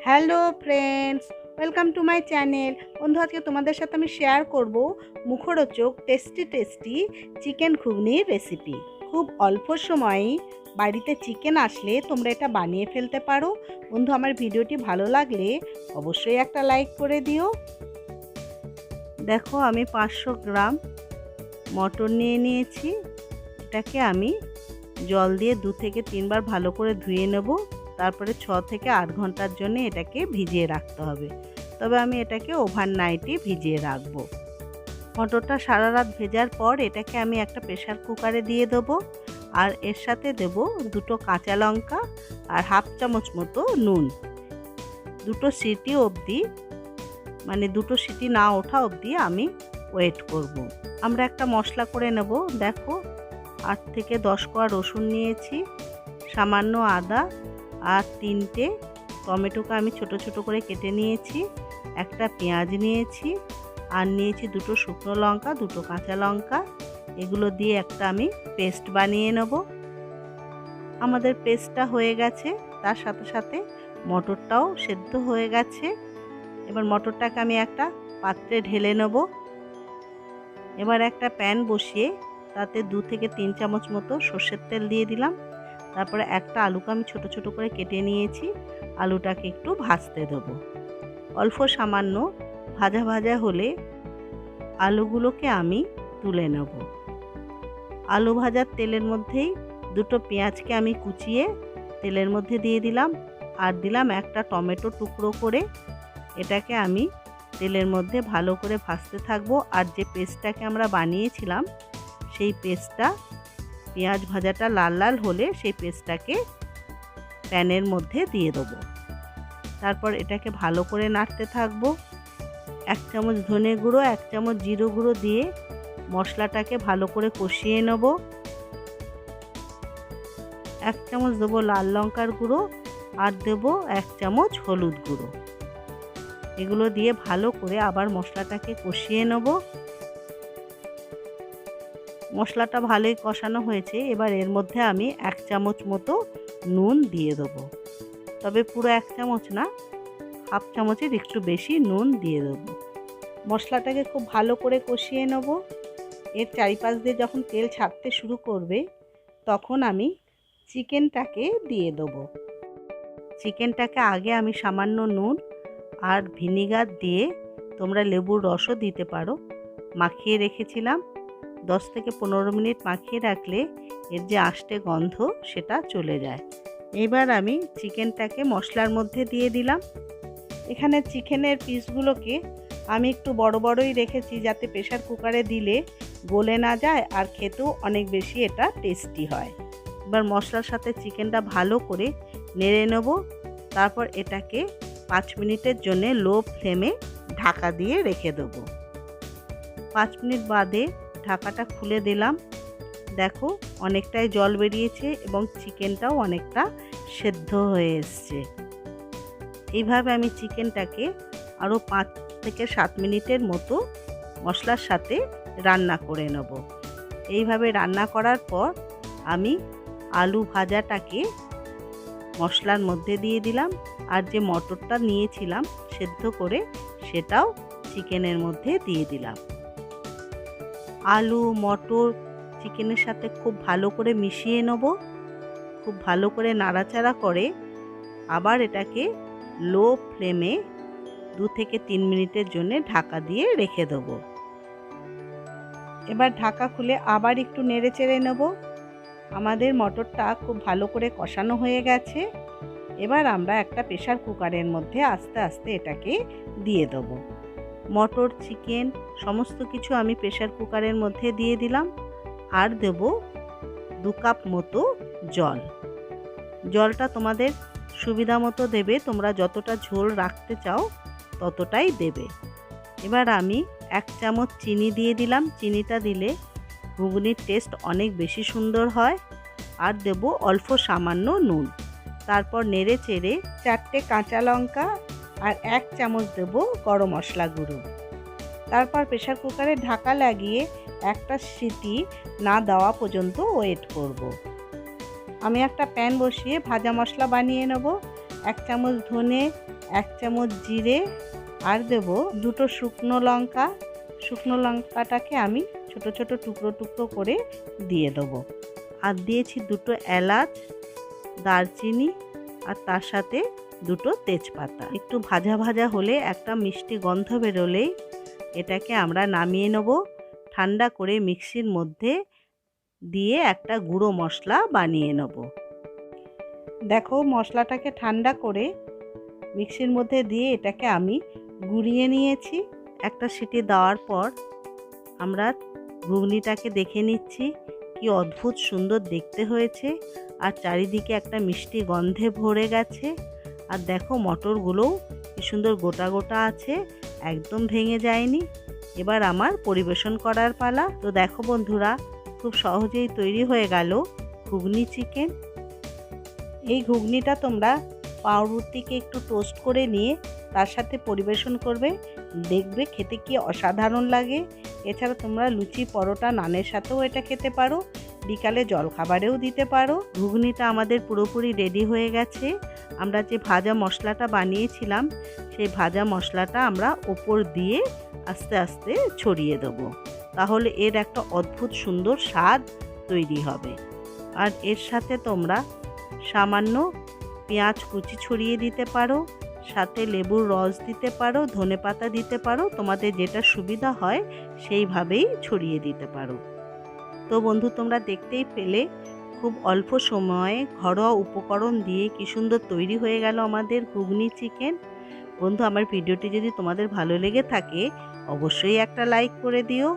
Hello friends, welcome to my channel. বন্ধু, আজকে তোমাদের সাথে আমি শেয়ার করব মুখরোচক টেস্টি চিকেন ঘুগনির রেসিপি। খুব অল্প সময়েই বাড়িতে চিকেন আসলে তোমরা এটা বানিয়ে ফেলতে পারো। বন্ধু, আমার ভিডিওটি ভালো লাগলে অবশ্যই একটা লাইক করে দিও। দেখো, আমি 500 গ্রাম মটর নিয়ে নিয়েছি। এটাকে আমি জল দিয়ে 2 থেকে 3 বার ভালো করে ধুয়ে নেব। তারপরে 6 থেকে 8 ঘন্টার জন্য এটাকে ভিজিয়ে রাখতে হবে। তবে আমি এটাকে ওভারনাইটই ভিজিয়ে রাখবো। মটরটা সারা রাত ভেজার পর এটাকে আমি একটা প্রেসার কুকারে দিয়ে দেবো। আর এর সাথে দেব 2টো কাঁচা লঙ্কা আর হাফ চামচ মতো নুন। 2টো সিটি অবধি, মানে 2টো সিটি না ওঠা অবধি আমি ওয়েট করব। আমরা একটা মশলা করে নেব। দেখো, 8 থেকে 10 কোয়া রসুন নিয়েছি, সামান্য আদা আর 3টে টমেটোকে আমি ছোট ছোট করে কেটে নিয়েছি, একটা পেঁয়াজ নিয়েছি আর নিয়েছি 2টো শুকনো লঙ্কা, 2টো কাঁচা লঙ্কা। এগুলো দিয়ে একটা আমি পেস্ট বানিয়ে নেব। আমাদের পেস্টটা হয়ে গেছে, তার সাথে সাথে মটরটাও সেদ্ধ হয়ে গেছে। এবার মটরটাকে আমি একটা পাত্রে ঢেলে নেব। এবার একটা প্যান বসিয়ে তাতে 2 থেকে 3 চামচ মতো সর্ষের তেল দিয়ে দিলাম। তারপরে একটা আলুকে আমি ছোট ছোট করে কেটে নিয়েছি, আলুটাকে একটু ভাজতে দেবো। অল্প সামান্য ভাজা ভাজা হলে আলুগুলোকে আমি তুলে নেব। আলু ভাজার তেলের মধ্যেই 2টো পেঁয়াজকে আমি কুচিয়ে তেলের মধ্যে দিয়ে দিলাম আর দিলাম একটা টমেটো টুকরো করে। এটাকে আমি তেলের মধ্যে ভালো করে ভাজতে থাকবো। আর যে পেস্টটাকে আমরা বানিয়েছিলাম সেই পেস্টটা, পেঁয়াজ ভাজাটা লাল লাল হলে সেই পেস্টটাকে প্যানের মধ্যে দিয়ে দেবো। তারপর এটাকে ভালো করে নাড়তে থাকবো। 1 চামচ ধনে গুঁড়ো, 1 চামচ জিরে গুঁড়ো দিয়ে মশলাটাকে ভালো করে কষিয়ে নেব। 1 চামচ দেবো লাল লঙ্কার গুঁড়ো আর দেবো 1 চামচ হলুদ গুঁড়ো। এগুলো দিয়ে ভালো করে আবার মশলাটাকে কষিয়ে নেব। মশলাটা ভালোই কষানো হয়েছে। এবার এর মধ্যে আমি 1 চামচ মতো নুন দিয়ে দেবো। তবে পুরো 1 চামচ না, হাফ চামচের একটু বেশি নুন দিয়ে দেবো। মশলাটাকে খুব ভালো করে কষিয়ে নেব। এর চারিপাশ দিয়ে যখন তেল ছাড়তে শুরু করবে তখন আমি চিকেনটাকে দিয়ে দেবো। চিকেনটাকে আগে আমি সামান্য নুন আর ভিনিগার দিয়ে, তোমরা লেবুর রসও দিতে পারো, মাখিয়ে রেখেছিলাম। 10 থেকে 15 মিনিট মাখিয়ে রাখলে এর যে আষ্টে গন্ধ সেটা চলে যায়। এবার আমি চিকেনটাকে মশলার মধ্যে দিয়ে দিলাম। এখানে চিকেনের পিসগুলোকে আমি একটু বড় বড়ই রেখেছি, যাতে প্রেসার কুকারে দিলে গলে না যায় আর খেতেও অনেক বেশি এটা টেস্টি হয়। এবার মশলার সাথে চিকেনটা ভালো করে নেড়ে নেব। তারপর এটাকে 5 মিনিটের জন্য লো ফ্লেমে ঢাকা দিয়ে রেখে দেবো। 5 মিনিট বাদে ঢাকাটা খুলে দিলাম। দেখো, অনেকটাই জল বেরিয়েছে এবং চিকেনটাও অনেকটা সেদ্ধ হয়ে এসছে। এইভাবে আমি চিকেনটাকে আরও 5 থেকে 7 মিনিটের মতো মশলার সাথে রান্না করে নেব। এইভাবে রান্না করার পর আমি আলু ভাজাটাকে মশলার মধ্যে দিয়ে দিলাম আর যে মটরটা নিয়েছিলাম সেদ্ধ করে সেটাও চিকেনের মধ্যে দিয়ে দিলাম। আলু মটর চিকেনের সাথে খুব ভালো করে মিশিয়ে নেব। খুব ভালো করে নাড়াচাড়া করে আবার এটাকে লো ফ্লেমে 2 থেকে 3 মিনিটের জন্য ঢাকা দিয়ে রেখে দেব। এবার ঢাকা খুলে আবার একটু নেড়ে চেড়ে নেব। আমাদের মটরটা খুব ভালো করে কষানো হয়ে গেছে। এবার আমরা একটা প্রেসার কুকারের মধ্যে আস্তে আস্তে এটাকে দিয়ে দেব। মটর চিকেন সমস্ত কিছু আমি প্রেসার কুকারের মধ্যে দিয়ে দিলাম আর দেব 2 কাপ মতো জল। জলটা তোমাদের সুবিধা মতো দেবে, তোমরা যতটা ঝোল রাখতে চাও ততটাই দেবে। এবার আমি 1 চামচ চিনি দিয়ে দিলাম। চিনিটা দিলে ঘুগনির টেস্ট অনেক বেশি সুন্দর হয়। আর দেব অল্প সামান্য নুন। তারপর নেড়ে চেড়ে 4টে কাঁচা লঙ্কা আর 1 চামচ দেব গরম মশলা গুঁড়ো। তারপর প্রেসার কুকারে ঢাকা লাগিয়ে একটা সিটি না দেওয়া পর্যন্ত ওয়েট করব। আমি একটা প্যান বসিয়ে ভাজা মশলা বানিয়ে নেব। 1 চামচ ধনে, 1 চামচ জিরে আর দেব 2টো শুকনো লঙ্কা। শুকনো লঙ্কাটাকে আমি ছোট ছোট টুকরো টুকরো করে দিয়ে দেবো। আর দিয়েছি 2টো এলাচ, দারচিনি আর তার সাথে 2টো তেজপাতা। একটু ভাজা ভাজা হলে একটা মিষ্টি গন্ধ বেরোলেই এটাকে আমরা নামিয়ে নেব। ঠান্ডা করে মিক্সির মধ্যে দিয়ে একটা গুঁড়ো মশলা বানিয়ে নেব। দেখো মশলাটাকে ঠান্ডা করে মিক্সির মধ্যে দিয়ে এটাকে আমি গুঁড়িয়ে নিয়েছি। একটা সিটি দেওয়ার পর আমরা ঘুগনিটাকে দেখে নিচ্ছি, কি অদ্ভুত সুন্দর দেখতে হয়েছে আর চারিদিকে একটা মিষ্টি গন্ধে ভরে গেছে। আর দেখো মটরগুলোও কি সুন্দর গোটা গোটা আছে, একদম ভেঙে যায়নি। এবার আমার পরিবেশন করার পালা। তো দেখো বন্ধুরা, খুব সহজেই তৈরি হয়ে গেল ঘুগনি চিকেন। এই ঘুগনিটা তোমরা পাউরুটিকে একটু টোস্ট করে নিয়ে তার সাথে পরিবেশন করবে, দেখবে খেতে কি অসাধারণ লাগে। এছাড়া তোমরা লুচি, পরোটা, নানের সাথেও এটা খেতে পারো, বিকালে জলখাবারেও দিতে পারো। ঘুগনিটা আমাদের পুরোপুরি রেডি হয়ে গেছে। আমরা যে ভাজা মশলাটা বানিয়েছিলাম সেই ভাজা মশলাটা আমরা ওপর দিয়ে আস্তে আস্তে ছড়িয়ে দেবো। তাহলে এর একটা অদ্ভুত সুন্দর স্বাদ তৈরি হবে। আর এর সাথে তোমরা সামান্য পেঁয়াজ কুচি ছড়িয়ে দিতে পারো, সাথে লেবুর রস দিতে পারো, ধনেপাতা দিতে পারো, তোমাদের যেটা সুবিধা হয় সেইভাবেই ছড়িয়ে দিতে পারো। তো বন্ধু, তোমরা দেখতেই পেলে খুব অল্প সময়ে ঘরোয়া উপকরণ দিয়ে কি সুন্দর তৈরি হয়ে গেল আমাদের ঘুগনি চিকেন। বন্ধু, আমার ভিডিওটি যদি তোমাদের ভালো লেগে থাকে অবশ্যই একটা লাইক করে দিও।